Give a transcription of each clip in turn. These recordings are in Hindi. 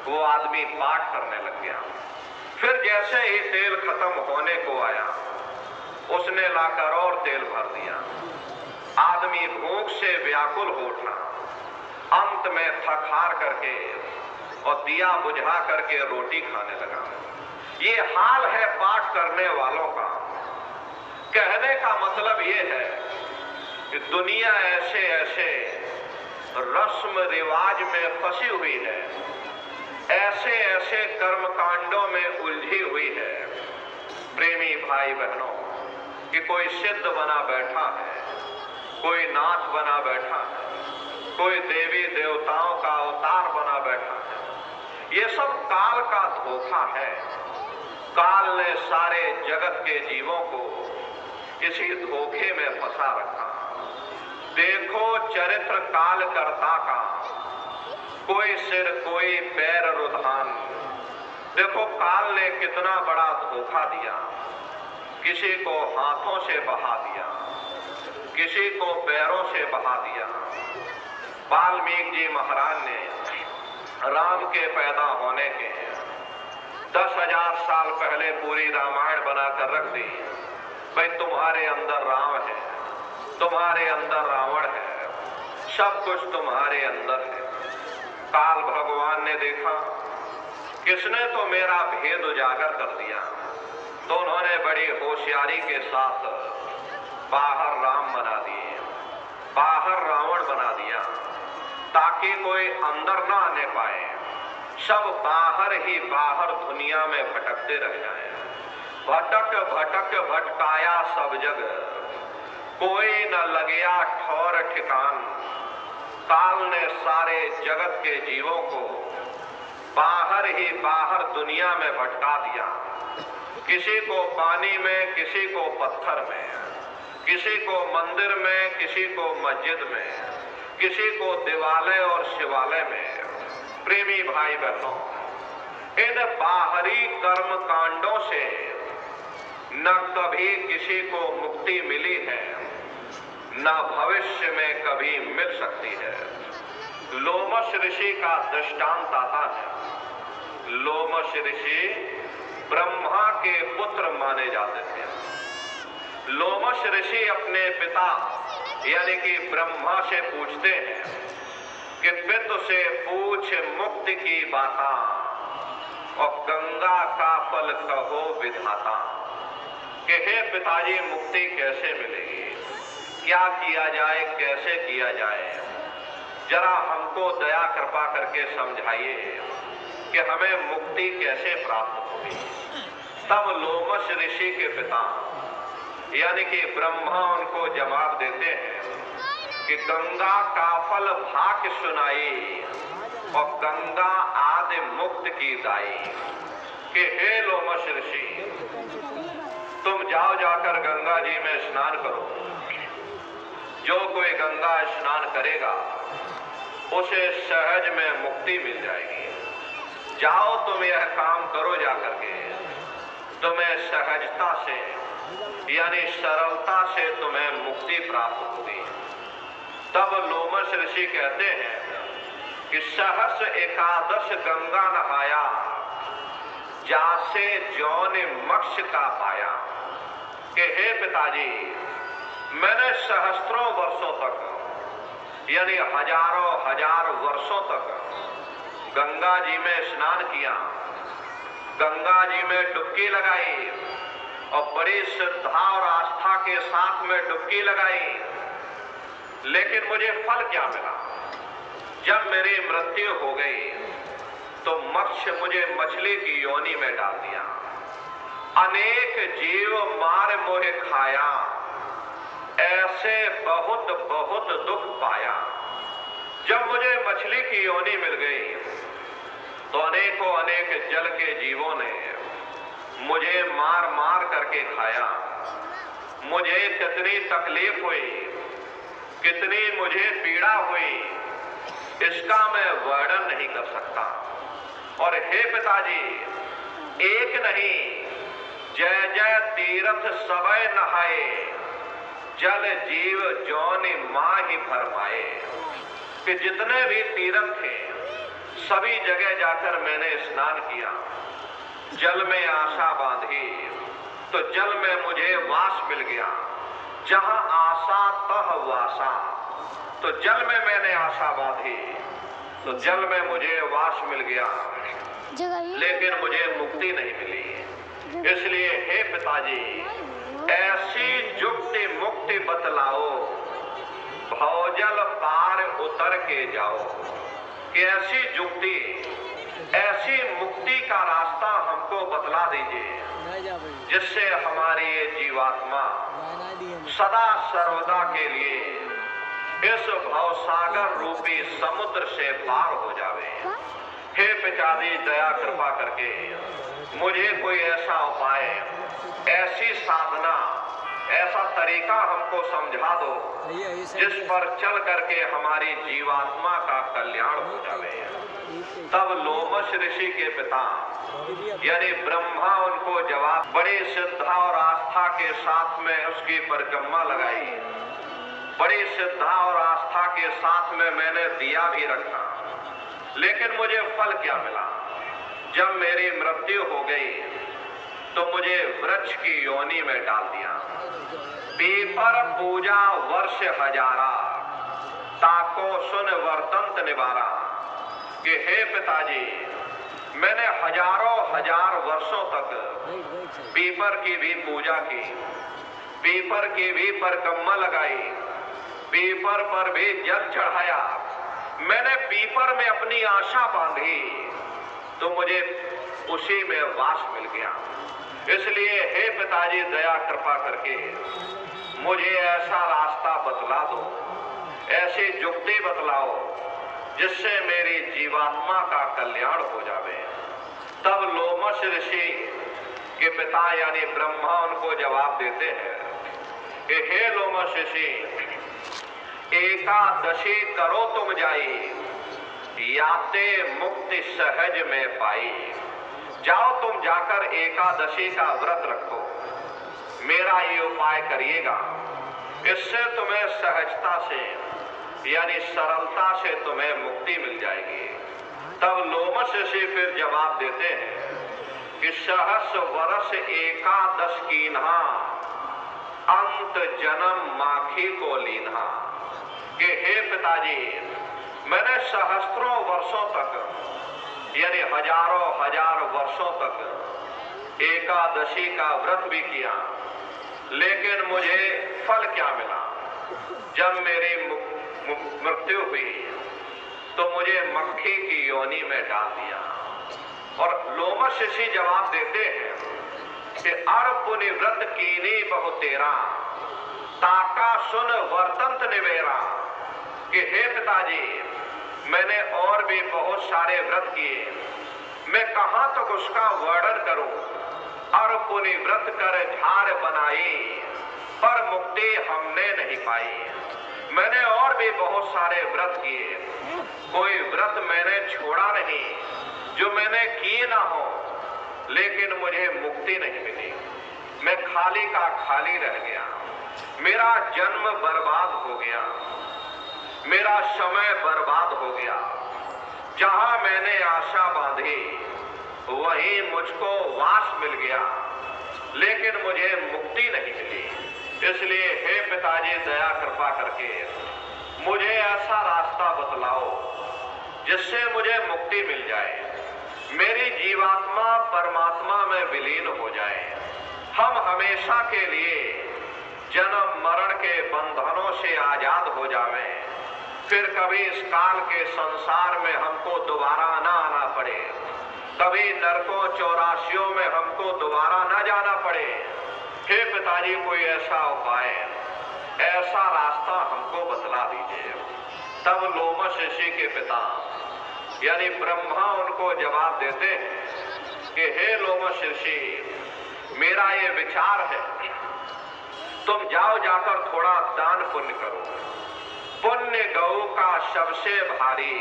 वो आदमी पाठ करने लग गया। फिर जैसे ही तेल खत्म होने को आया, उसने लाकर और तेल भर दिया। आदमी भूख से व्याकुल हो उठा। अंत में थक हार करके और दिया बुझा करके रोटी खाने लगा। ये हाल है पाठ करने वालों का। कहने का मतलब ये है कि दुनिया ऐसे ऐसे रस्म रिवाज में फंसी हुई है, ऐसे ऐसे कर्मकांडों में उलझी हुई है प्रेमी भाई बहनों, कि कोई सिद्ध बना बैठा है, कोई नाथ बना बैठा है, कोई देवी देवताओं का अवतार बना बैठा है। ये सब काल का धोखा है। काल ने सारे जगत के जीवों को इसी धोखे में फंसा रखा। देखो चरित्र काल कर्ता का, कोई सिर कोई पैर रुधान। देखो काल ने कितना बड़ा धोखा दिया। किसी को हाथों से बहा दिया, किसी को पैरों से बहा दिया। वाल्मीकि जी महाराज ने राम के पैदा होने के 10,000 साल पहले पूरी रामायण बनाकर रख दी। भाई तुम्हारे अंदर राम है, तुम्हारे अंदर रावण है, सब कुछ तुम्हारे अंदर है। काल भगवान ने देखा किसने तो मेरा भेद उजागर कर दिया, तो उन्होंने बड़ी होशियारी के साथ बाहर राम बना दिए, बाहर रावण बना दिया, ताकि कोई अंदर ना आने पाए। सब बाहर ही बाहर दुनिया में भटकते रह जाएं। भटक भटक भटकाया सब जग, कोई न लगया ठौर ठिकान। काल ने सारे जगत के जीवों को बाहर ही बाहर दुनिया में भटका दिया। किसी को पानी में, किसी को पत्थर में, किसी को मंदिर में, किसी को मस्जिद में, किसी को दिवालय और शिवालय में। प्रेमी भाई बहनों, इन बाहरी कर्म कांडों से न कभी किसी को मुक्ति मिली है, न भविष्य में कभी मिल सकती है। लोमश ऋषि का दृष्टांत आता है। लोमश ऋषि ब्रह्मा के पुत्र माने जाते थे। लोमश ऋषि अपने पिता यानी कि ब्रह्मा से पूछते हैं कि पितु से पूछ मुक्ति की बाता, और गंगा का फल कहो विधाता। कि हे पिताजी, मुक्ति कैसे मिलेगी, क्या किया जाए, कैसे किया जाए, जरा हमको दया कृपा करके समझाइए कि हमें मुक्ति कैसे प्राप्त होगी। तब लोमश ऋषि के पिता यानी कि ब्रह्मा उनको जवाब देते हैं कि गंगा का फल भाग्य सुनाई, और गंगा आदि मुक्त की दाई। कि हे लोमश ऋषि, तुम जाओ जाकर गंगा जी में स्नान करो। जो कोई गंगा स्नान करेगा उसे सहज में मुक्ति मिल जाएगी। जाओ तुम यह काम करो जाकर के, तुम्हें सहजता से यानी सरलता से तुम्हें मुक्ति प्राप्त होगी। तब लोमश ऋषि कहते हैं कि सहस एकादश गंगा नहाया, जासे जौन मोक्ष का पाया। कि हे पिताजी, मैंने सहस्त्रों वर्षों तक यानी हजारों हजार वर्षों तक गंगा जी में स्नान किया, गंगा जी में डुबकी लगाई, और बड़ी श्रद्धा और आस्था के साथ में डुबकी लगाई। लेकिन मुझे फल क्या मिला? जब मेरी मृत्यु हो गई तो मत्स्य मुझे मछली की योनि में डाल दिया। अनेक जीव मार मोहे खाया, ऐसे बहुत बहुत दुख पाया। जब मुझे मछली की योनि मिल गई तो अनेकों अनेक जल के जीवों ने मुझे मार मार करके खाया। मुझे कितनी तकलीफ हुई, कितनी मुझे पीड़ा हुई, इसका मैं वर्णन नहीं कर सकता। और हे पिताजी, एक नहीं जय जय तीर्थ सबय नहाए, जल जीव जौनि माहि भरमाए। कि जितने भी तीर्थ थे सभी जगह जाकर मैंने स्नान किया, जल में आशा बांधी तो जल में मुझे वास मिल गया। जहां आशा तह वासा, तो जल में मैंने आशा बांधी तो जल में मुझे वास मिल गया, लेकिन मुझे मुक्ति नहीं मिली। इसलिए हे पिताजी, ऐसी जुक्ति मुक्ति बतलाओ, भवजल पार उतर के जाओ। कि ऐसी जुक्ति, ऐसी मुक्ति का रास्ता हमको बतला दीजिए, जिससे हमारी ये जीवात्मा सदा सर्वदा के लिए इस भवसागर रूपी समुद्र से पार हो जावे। हे पिताजी, दया कृपा करके मुझे कोई ऐसा उपाय, ऐसी साधना, ऐसा तरीका हमको समझा दो जिस पर चल करके हमारी जीवात्मा का कल्याण हो जावे। तब लोमश ऋषि के पिता यानी ब्रह्मा उनको जवाब, बड़ी श्रद्धा और आस्था के साथ में उसकी परिक्रमा लगाई, बड़ी श्रद्धा और आस्था के साथ में मैंने दिया भी रखा, लेकिन मुझे फल क्या मिला? जब मेरी मृत्यु हो गई तो मुझे वृक्ष की योनि में डाल दिया। पीपर पूजा वर्ष हजारा, ताको सुन वर्तंत निवारा। कि हे पिताजी, मैंने हजारों हजार वर्षों तक पीपर की भी पूजा की, पीपर की भी परिक्रमा लगाई, पीपर पर भी जल चढ़ाया, मैंने पीपर में अपनी आशा बांधी तो मुझे उसी में वास मिल गया। इसलिए हे पिताजी, दया कृपा करके मुझे ऐसा रास्ता बतला दो, ऐसी जुक्ति बतलाओ जिससे मेरी जीवात्मा का कल्याण हो जावे। तब लोमश ऋषि के पिता यानी ब्रह्मा उनको जवाब देते हैं कि हे लोमश ऋषि, एकादशी करो तुम जाई, याते मुक्ति सहज में पाई। जाओ तुम जाकर एकादशी का व्रत रखो, मेरा ये उपाय करिएगा, इससे तुम्हें सहजता से यानी सरलता से तुम्हें मुक्ति मिल जाएगी। तब लोमश ऋषि फिर जवाब देते हैं कि सहस्र वर्ष एकादश कीन्हा, अंत जन्म माखी को लीन्हा। कि हे पिताजी, मैंने सहस्त्रों वर्षों तक यानी हजारों हजार वर्षों तक एकादशी का व्रत भी किया, लेकिन मुझे फल क्या मिला? जब मेरी मृत्यु हुई तो मुझे मक्खी की योनि में डाल दिया। और लोमश ऋषि जवाब देते हैं कि अर पुनि व्रत कीनी बहु तेरा, ताका सुन वर्तंत निवेरा। कि हे पिताजी, मैंने और भी बहुत सारे व्रत किए, मैं कहां तक उसका वर्णन करूं? और पुनि व्रत कर झार बनाई, पर मुक्ति हमने नहीं पाई। मैंने और भी बहुत सारे व्रत किए, कोई व्रत मैंने छोड़ा नहीं जो मैंने किए ना हो, लेकिन मुझे मुक्ति नहीं मिली। मैं खाली का खाली रह गया, मेरा जन्म बर्बाद हो गया, मेरा समय बर्बाद हो गया। जहां मैंने आशा बांधी वहीं मुझको वास मिल गया, लेकिन मुझे मुक्ति नहीं मिली। इसलिए हे पिताजी, दया कृपा करके मुझे ऐसा रास्ता बतलाओ जिससे मुझे मुक्ति मिल जाए, मेरी जीवात्मा परमात्मा में विलीन हो जाए, हम हमेशा के लिए जन्म मरण के बंधनों से आजाद हो जावें, फिर कभी इस काल के संसार में हमको दोबारा ना आना पड़े, कभी नरकों चौरासियों में हमको दोबारा ना जाना पड़े। हे पिताजी, कोई ऐसा उपाय, ऐसा रास्ता हमको बतला दीजिए। तब लोमश ऋषि के पिता यानी ब्रह्मा उनको जवाब देते हैं कि हे लोमश ऋषि, मेरा ये विचार है, तुम जाओ जाकर थोड़ा दान पुण्य करो। पुण्य गौ का सबसे भारी,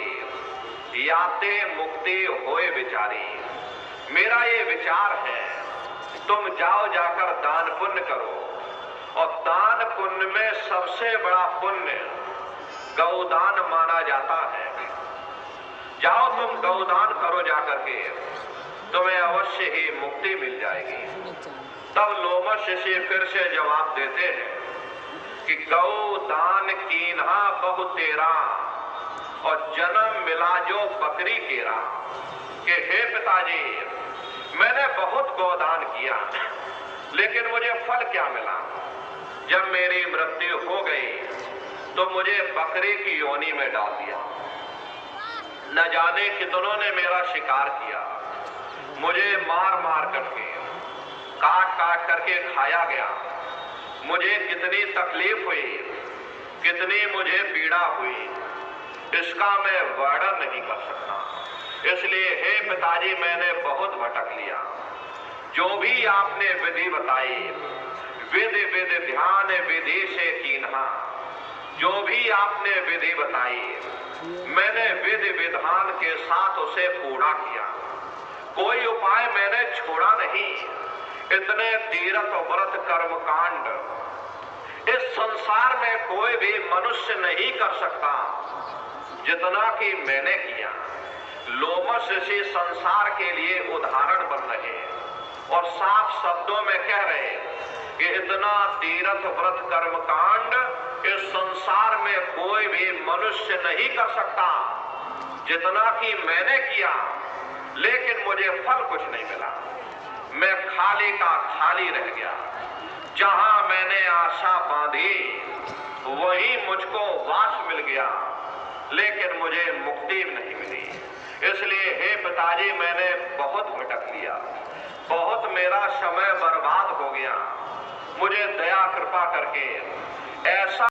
याते मुक्ति होए विचारी। मेरा ये विचार है, तुम जाओ जाकर दान पुण्य करो, और दान पुण्य में सबसे बड़ा पुण्य गौदान माना जाता है। जाओ तुम गौदान करो जाकर के, तुम्हें अवश्य ही मुक्ति मिल जाएगी। तब लोमश ऋषि फिर से जवाब देते हैं कि गौ दान कीन्हा बहु तेरा और जन्म मिला जो बकरी केरा। कि हे पिताजी, मैंने बहुत गौदान किया, लेकिन मुझे फल क्या मिला? जब मेरी मृत्यु हो गई तो मुझे बकरी की योनि में डाल दिया। न जाने कितनों ने मेरा शिकार किया, मुझे मार मार करके, काट काट करके खाया गया। मुझे कितनी तकलीफ हुई, कितनी मुझे पीड़ा हुई, इसका मैं वर्णन नहीं कर सकता। इसलिए हे पिताजी, मैंने बहुत भटक लिया। जो भी आपने विधि बताई, विधि विधि ध्यान विधि से कीन्हा, जो भी आपने विधि बताई मैंने विधि विधान के साथ उसे पूरा किया। कोई उपाय मैंने छोड़ा नहीं। इतने तीर्थ व्रत कर्म कांड इस संसार में कोई भी मनुष्य नहीं कर सकता जितना कि मैंने किया। लोमश ऋषि संसार के लिए उदाहरण बन रहे और साफ शब्दों में कह रहे कि इतना तीर्थ व्रत कर्म कांड इस संसार में कोई भी मनुष्य नहीं कर सकता जितना कि मैंने किया, लेकिन मुझे फल कुछ नहीं मिला। मैं खाली का खाली रह गया। जहां मैंने आशा बांधी वहीं मुझको वास मिल गया, लेकिन मुझे मुक्ति नहीं मिली। इसलिए हे पिताजी, मैंने बहुत भटक लिया, बहुत मेरा समय बर्बाद हो गया। मुझे दया कृपा करके ऐसा